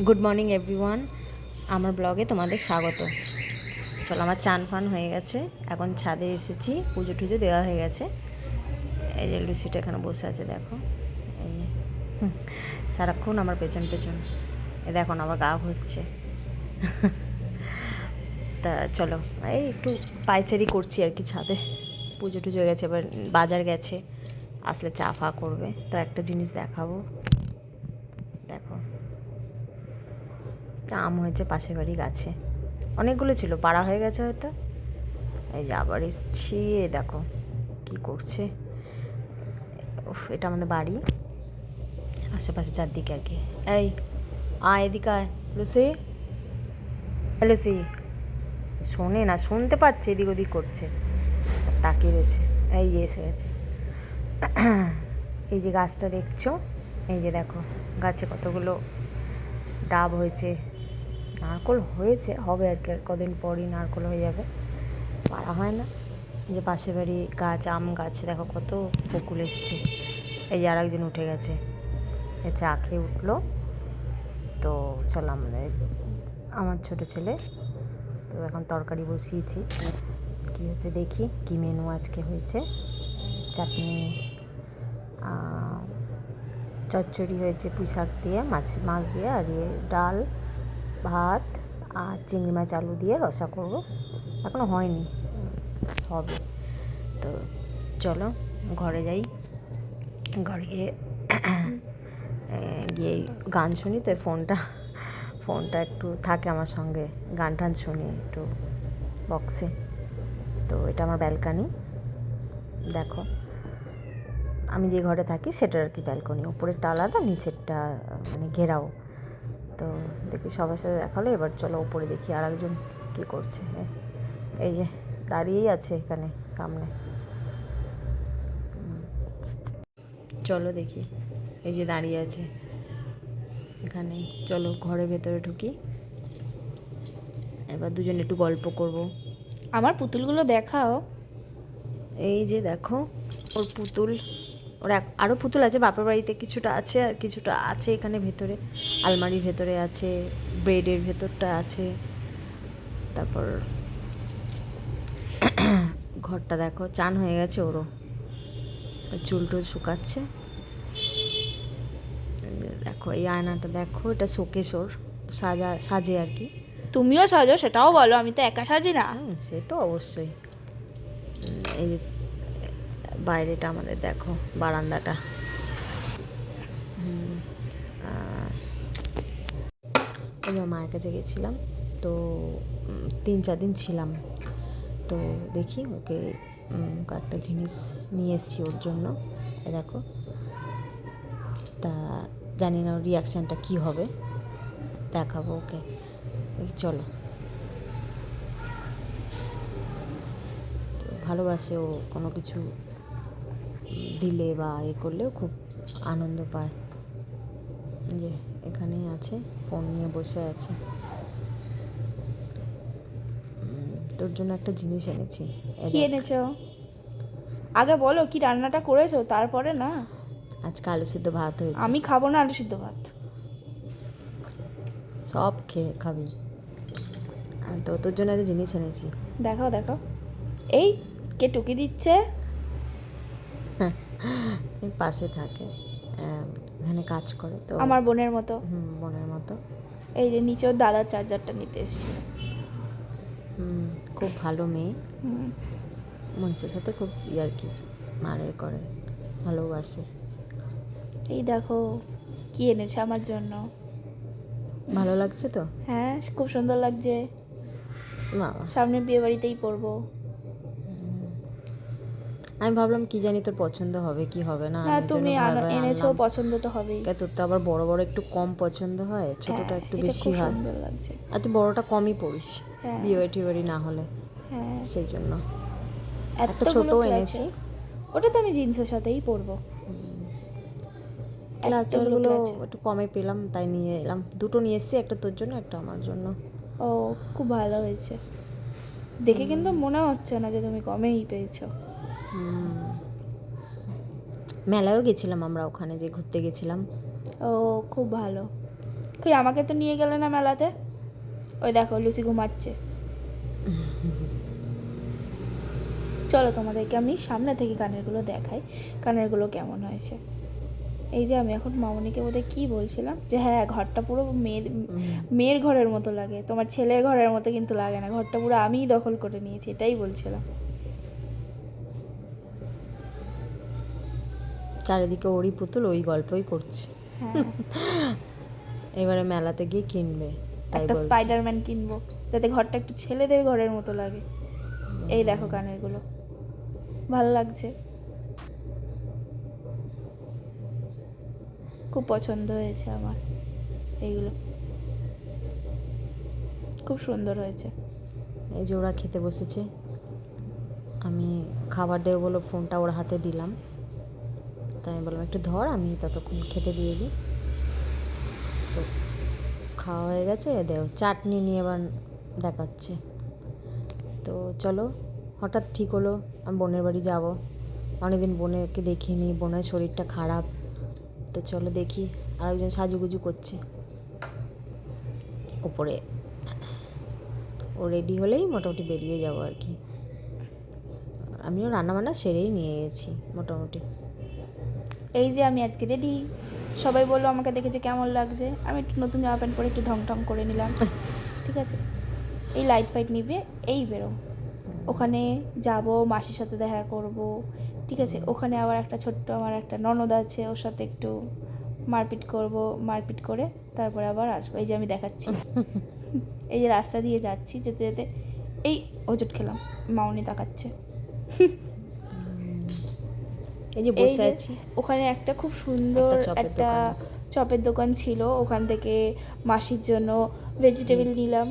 Good morning everyone, আমার ব্লগে তোমাদের স্বাগত। চলো, আমার চান ফান হয়ে গেছে, এখন ছাদে এসেছি, পুজো টুজো দেওয়া হয়ে গেছে। এই যে লুসিটা এখানে বসে আছে, দেখো। এই যে সারাক্ষণ আমার পেছন পেছন, এ দেখো না আবার গা ঘষছে। তা চলো, এই একটু পায়চারি করছি আর কি ছাদে। পুজো টুজো হয়ে গেছে, এবার বাজার গেছে, আসলে চা ফা করবে। তো একটা জিনিস দেখাবো, দেখো। আম হয়েছে পাশের বাড়ি গাছে, অনেকগুলো ছিল, পাড়া হয়ে গেছে হয়তো। এই যে আবার এসছি, দেখো কি করছে। এটা আমাদের বাড়ি, আশেপাশে চারদিকে আর কি। এই এদিকে আয় লুসি, লুসি। শোনে না, শুনতে পাচ্ছে, এদিক ওদিক করছে, তাকিয়ে রয়েছে। এই যে এসে গেছে। এই যে গাছটা দেখছো, এই যে দেখো গাছে কতগুলো ডাব হয়েছে, নারকোল হয়েছে, হবে আর কি, আর কদিন পরই নারকোল হয়ে যাবে, পাড়া হয় না। যে পাশের বাড়ি গাছ, আম গাছ, দেখো কত বকুল এসছে। এই যে আরেকজন উঠে গেছে, এ চা খেয়ে উঠলো। তো চলো, আমার ছোট ছেলে তো এখন তরকারি বসিয়েছি, কী হচ্ছে দেখি, কী মেনু আজকে হয়েছে। চাটনি, চচ্চড়ি হয়েছে পুঁই শাক দিয়ে, মাছ দিয়ে, আর ডাল, ভাত, আর চিংড়ি মাছ আলু দিয়ে রসা করবো, এখনও হয়নি, হবে। তো চলো ঘরে যাই, ঘরে গিয়ে গিয়ে গান শুনি। তো ফোনটা একটু থাকে আমার সঙ্গে, গান টান শুনি একটু বক্সে। তো এটা আমার ব্যালকানি, দেখো। আমি যে ঘরে থাকি সেটার আর কি ব্যালকনি, উপরেরটা আলাদা, নিচেরটা মানে ঘেরাও। তো দেখি সবার সাথে দেখালো, এবার চলো উপরে দেখি আর একজন কী করছে। এই যে দাঁড়িয়েই আছে এখানে সামনে, চলো দেখি, এই যে দাঁড়িয়ে আছে এখানে। চলো ঘরের ভেতরে ঢুকি, এবার দুজনে একটু গল্প করব। আমার পুতুলগুলো দেখাও। এই যে দেখো ওর পুতুল, ওর আরও পুতুল আছে, বাপের বাড়িতে কিছুটা আছে, আর কিছুটা আছে এখানে ভেতরে, আলমারির ভেতরে আছে, বেডের ভেতরটা আছে। তারপর ঘরটা দেখো, চান হয়ে গেছে ওরও, চুল টুল শুকাচ্ছে। দেখো এই আয়নাটা দেখো, এটা শোকেস, ওর সাজে আর কি। তুমিও সাজো, সেটাও বলো, আমি তো একা সাজি না। সে তো অবশ্যই। এই যে বাইরেটা আমাদের দেখো, বারান্দাটা। ওই মায়ের কাছে গেছিলাম, তো 3-4 দিন ছিলাম। তো দেখি ওকে কয়েকটা জিনিস নিয়ে এসেছি ওর জন্য, দেখো। তা জানি না ওর রিয়াকশানটা কী হবে, দেখাবো ওকে। চলো, তো ভালোবাসে ও, কোনো কিছু দিলে বা করলেও খুব আনন্দ পায়। যে এখানেই আছে, ফোন নিয়ে বসে আছে। তোর জন্য একটা জিনিস এনেছি। কি এনেছো? আগে বলো কি রান্নাটা করেছো, তারপরে না। আজকে আলু সিদ্ধ ভাত হয়েছে। আমি খাবো না আলু সিদ্ধ ভাত। সব খেয়ে খাবি। তো তোর জন্য একটা জিনিস এনেছি। দেখাও দেখাও। এই কে টুকি দিচ্ছে? পাশে থাকে, এখানে কাজ করে তো। আমার বোনের মতো। বোনের মতো। এই যে নিচেও দাদার চার্জারটা নিতে এসেছি। খুব ভালো মেয়ে, মঞ্চের সাথে খুব আর কি মারে করে, ভালোবাসে। এই দেখো কি এনেছে আমার জন্য। ভালো লাগছে তো? হ্যাঁ, খুব সুন্দর লাগছে। বাবা, সামনে বিয়ে বাড়িতেই পরবো। আমি ভাবলাম কি জানি তোর পছন্দ হবে কি হবে না, না, আমি জন্য তুমি ভাবে এনেছো, আনলাম। পছন্দ তো হবেই। তোর তো আবার বড় বড় একটু কম পছন্দ হয়, ছোটটা হ্যাঁ, একটু এটা বেশি খুব হয়। সুন্দর লাগছে। আর তুই বড়টা কমই পড়িস, হ্যাঁ। বিয়ে বাড়ি না হলে, হ্যাঁ, সেই জন্য একটা এতগুলো ছোটও ক্লাচ, এনেছি। ওটা তো আমি জিন্সের সাথেই পরবো। ক্লাচারগুলো একটু কমে পেলাম, তাই নিয়ে এলাম। দুটো নিয়ে এসেছি, একটা তোর জন্য, একটা আমার জন্য। ও, খুব ভালো হয়েছে দেখে, কিন্তু মনে হচ্ছে না যে তুমি কমেই পেয়েছো। মেলায়ও গেছিলাম আমরা, ওখানে যে ঘুরতে গেছিলাম। ও, খুব ভালো। কই আমাকে তো নিয়ে গেলে না মেলাতে। ওই দেখো লুসি ঘুমাচ্ছে। চলো তোমাদেরকে আমি সামনে থেকে কানেরগুলো দেখাই, কানেরগুলো কেমন হয়েছে। এই যে আমি এখন মামনিকে বোধহয় কী বলছিলাম যে হ্যাঁ ঘরটা পুরো মেয়ের ঘরের মতো লাগে, তোমার ছেলের ঘরের মতো কিন্তু লাগে না, ঘরটা পুরো আমিই দখল করে নিয়েছি, এটাই বলছিলাম। চারিদিকে ওরই পুতুল, ওই গল্পই করছে। হ্যাঁ এবারে মেলাতে গিয়ে কিনবে, তাই একটা বলছে। স্পাইডারম্যান কিনবো যাতে ঘরটা একটু ছেলেদের ঘরের মতো লাগে। এই দেখো কানেরগুলো ভালো লাগছে, খুব পছন্দ হয়েছে আমার, এইগুলো খুব সুন্দর হয়েছে। এই যে ওরা খেতে বসেছে, আমি খাবার দেবো বলে ফোনটা ওর হাতে দিলাম, তাই আমি বললাম একটু ধর, আমি ততক্ষণ খেতে দিয়ে দিই। তো খাওয়া হয়ে গেছে, দেখো চাটনি নিয়ে এবার দেখাচ্ছে। তো চলো, হঠাৎ ঠিক হলো আমি বোনের বাড়ি যাব, অনেকদিন বোনেরকে দেখিনি, বোনের শরীরটা খারাপ। তো চলো দেখি, আরেকজন সাজুগুজু করছে ওপরে, ও রেডি হলেই মোটামুটি বেরিয়ে যাবো আর কি। আমিও রান্নাবান্না সেরেই নিয়ে গেছি মোটামুটি। এই যে আমি আজকে রেডি, সবাই বললো আমাকে দেখেছে কেমন লাগছে, আমি একটু নতুন জামা প্যান্ট পরে একটু ঢং ঢং করে নিলাম, ঠিক আছে। এই লাইট ফাইট নিবে, এই বেরো, ওখানে যাব মাসির সাথে দেখা করব, ঠিক আছে। ওখানে আবার একটা ছোট্ট আমার একটা ননদ আছে, ওর সাথে একটু মারপিট করব, মারপিট করে তারপরে আবার আসবো। এই যে আমি দেখাচ্ছি, এই যে রাস্তা দিয়ে যাচ্ছি, যেতে যেতে এই হোঁচট খেলাম, মাউনি তাকাচ্ছে। এই যে বসে আছি, ওখানে একটা খুব সুন্দর একটা চপের দোকান ছিল, ওখান থেকে মাসির জন্য ভেজিটেবল নিলাম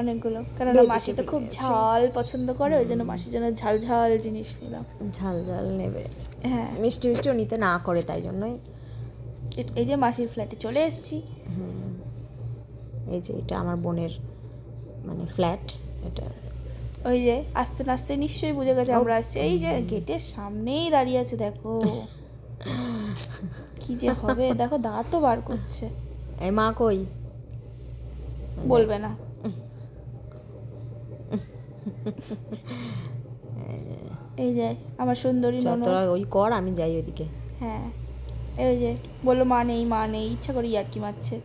অনেকগুলো, কেননা মাসি তো খুব ঝাল পছন্দ করে, ওই জন্য মাসির জন্য ঝাল ঝাল জিনিস নিলাম। ঝাল ঝাল নেবে, হ্যাঁ মিষ্টি মিষ্টিও নিতে না করে, তাই জন্যই। এই যে মাসির ফ্ল্যাটে চলে এসেছি। এই যে এটা আমার বোনের মানে ফ্ল্যাট, এটা ওই যে আস্তে আস্তে নিশ্চয়ই বুঝে গেছে আমরা আসছি, এই যে গেটের সামনেই দাঁড়িয়ে আছে, দেখো কি যে হবে, দেখো দাঁতও বার করছে। এই মা কই, বলবে না। এই যে আমার সুন্দরী ননদ, তোরা ওই কর, আমি যাই ওদিকে। হ্যাঁ এই যে বললো মা নেই মা নেই, ইচ্ছা করে ইয়ার্কি মারছে।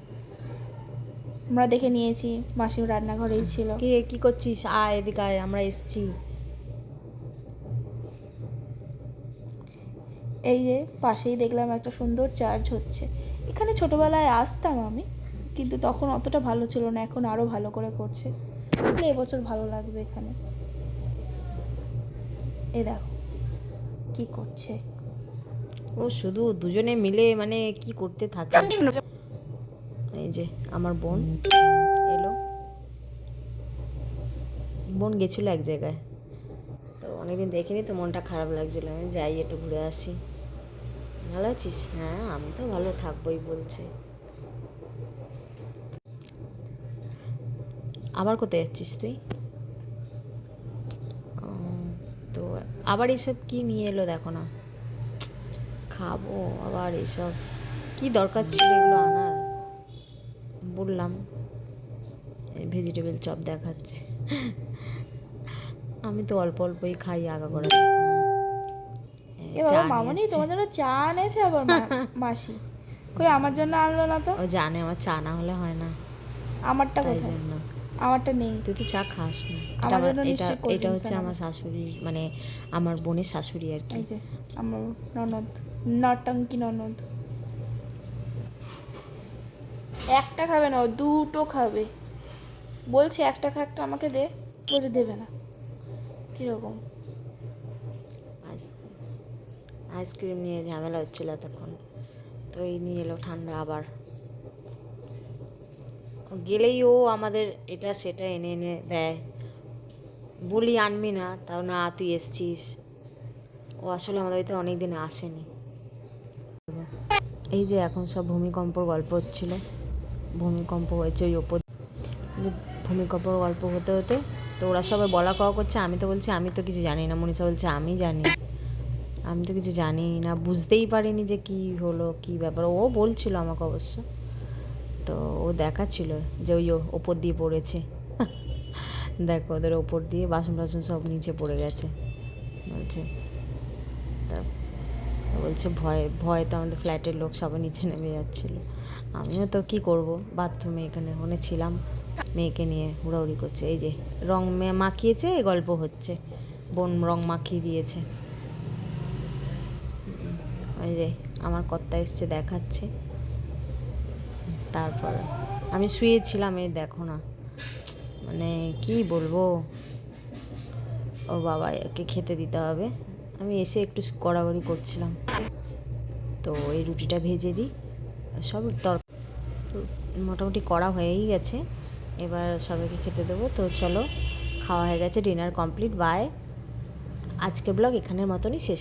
আমরা দেখে নিয়েছি মাসি রান্নাঘরেই ছিল। কি কি করছিস, আয় এদিকে আয়, আমরা এসছি। এই যে পাশেই দেখলাম একটা সুন্দর চার্চ হচ্ছে, এখানে ছোটোবেলায় আসতাম আমি, কিন্তু তখন অতটা ভালো ছিল না, এখন আরও ভালো করে করছে, এবছর ভালো লাগবে এখানে। এই দেখো কি করছে, ও শুধু দুজনে মিলে মানে কি করতে থাকে। এই যে আমার বোন এলো, বোন গেছিলো এক জায়গায়, তো অনেকদিন দেখিনি, তো মনটা খারাপ লাগছিলো, আমি যাই একটু ঘুরে আসি। ভালো আছিস? হ্যাঁ আমি তো ভালো থাকবোই বলছে। আবার কোথায় যাচ্ছিস তুই? তো আবার এসব কি নিয়ে এলো দেখো না, খাবো আবার এসব, কি দরকার ছিল এগুলো আনার। বললাম ভেজিটেবল চপ দেখাচ্ছে, আমি তো অল্প অল্পই খাই আগা করে। মামনি তোমার জন্য চা এনেছে আবার মাসি, কই আমার জন্য আনলো না তো? ও জানে আমার চা না হলে হয় না, আমারটা কোথায়? আমারটা নেই। তুই তো চা খাস না। এটা হচ্ছে আমার শাশুড়ির, মানে আমার বোনের শাশুড়ি আর কি, আমার ননদ, নটঙ্কি ননদ। একটা খাবে না, দুটো খাবে, বলছে একটা খা, একটা আমাকে দে, বলছে দেবে না। কীরকম আইসক্রিম নিয়ে ঝামেলা হচ্ছিল তখন, তো এই নিয়ে এলো ঠান্ডা আবার, গেলেই ও আমাদের এটা সেটা এনে এনে দেয়, বলি আনবি না, তাও না তুই এসছিস। ও আসলে আমাদের বাড়িতে অনেক দিন আসেনি। এই যে এখন সব ভূমিকম্পর গল্প হচ্ছিল, ভূমিকম্প হয়েছে ওই ওপর, ভূমিকম্পর গল্প হতে হতে তো ওরা সবাই বলা কওয়া করছে, আমি তো বলছি আমি তো কিছু জানি না, মনীষা বলছে আমি জানি, আমি তো কিছু জানি না, বুঝতেই পারিনি যে কি হলো কি ব্যাপার, ও বলছিল আমাকে অবশ্য। তো ও দেখাচ্ছিল যে ওই ওপর দিয়ে পড়েছে। দেখো ওদের ওপর দিয়ে বাসন টাসন সব নিচে পড়ে গেছে বলছে। তা বলছে ভয়ে তো আমাদের ফ্ল্যাটের লোক সবাই নিচে নেমে যাচ্ছিলো। আমিও তো কী করব, বাথরুমে ওখানে ছিলাম, মেয়েকে নিয়ে হুড়াহুড়ি করছে। এই যে রং মাখিয়েছে, এই গল্প হচ্ছে, বোন রং মাখিয়ে দিয়েছে। ওই যে আমার কর্তা এসছে দেখাচ্ছে। তারপর আমি শুয়েছিলাম, এই দেখো না, মানে কি বলবো, ওর বাবাকে খেতে দিতে হবে। আমি এসে একটু গড়াগড়ি করছিলাম। তো এই রুটিটা ভেজে দিই, সব মোটামুটি করা হয়েই গেছে, এবার সবাইকে খেতে দেবো। তো চলো, খাওয়া হয়ে গেছে, ডিনার কমপ্লিট, বাই। আজকের ব্লগ এখানের মতনই শেষ।